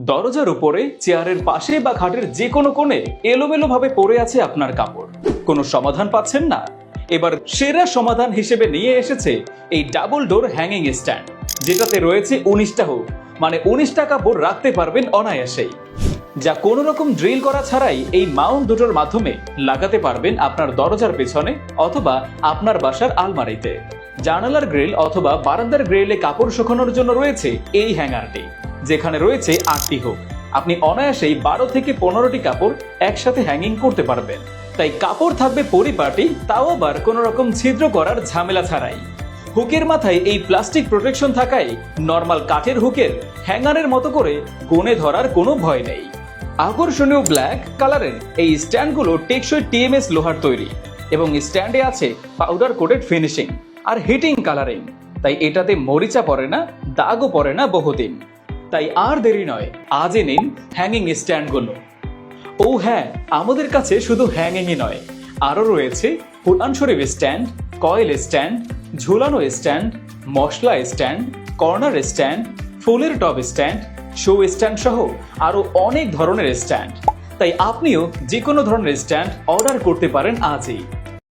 দরজার উপরে, চেয়ারের পাশে বা খাটের যে কোনো কোণে এলোমেলোভাবে পড়ে আছে আপনার কাপড়। কোনো সমাধান পাচ্ছেন না? এবার সেরা সমাধান হিসেবে নিয়ে এসেছে এই ডাবল ডোর হ্যাঙ্গিং স্ট্যান্ড, যেটাতে রয়েছে 19টা হুক, মানে 19টা কাপড় রাখতে পারবেন অনায়াসেই। যা কোনো রকম ড্রিল করা ছাড়াই এই মাউন্ট দুটোর মাধ্যমে লাগাতে পারবেন আপনার দরজার পেছনে অথবা আপনার বাসার আলমারিতে। জানালার গ্রিল অথবা বারান্দার গ্রিলে কাপড় শুকানোর জন্য রয়েছে এই হ্যাঙ্গারটি, যেখানে রয়েছে 8টি হুক। আপনি অনায়াসেই 12 থেকে 15টি কাপড় একসাথে হ্যাঙ্গিং করতে পারবেন। তাই কাপড় থাকবে পরিপাটি, তাও আবার কোনো রকম ছিদ্র করার ঝামেলা ছাড়াই। হুকের মাথায় এই প্লাস্টিক প্রোটেকশন থাকায় নর্মাল কাঠের হুকের হ্যাঙ্গারের মতো করে কোণে ধরার কোনো ভয় নেই। আকর্ষণীয় ব্ল্যাক কালারের এই স্ট্যান্ডগুলো টেকসই টিএমএস লোহার তৈরি এবং স্ট্যান্ডে আছে পাউডার কোটেড ফিনিশিং আর হিটিং কালারিং। তাই এটাতে মরিচা পড়ে না, দাগও পড়ে না বহুদিন। তাই আর দেরি নয়, আজই নিন হ্যাঙ্গিং স্ট্যান্ডগুলো। ও হ্যাঁ, আমাদের কাছে শুধু হ্যাঙ্গিংই নয়, আরও রয়েছে কোরআন শরীফ স্ট্যান্ড, কয়েল স্ট্যান্ড, ঝুলানো স্ট্যান্ড, মশলা স্ট্যান্ড, কর্নার স্ট্যান্ড, ফুলের টব স্ট্যান্ড, শো স্ট্যান্ড সহ আরো অনেক ধরনের স্ট্যান্ড। তাই আপনিও যে কোনো ধরনের স্ট্যান্ড অর্ডার করতে পারেন আজই।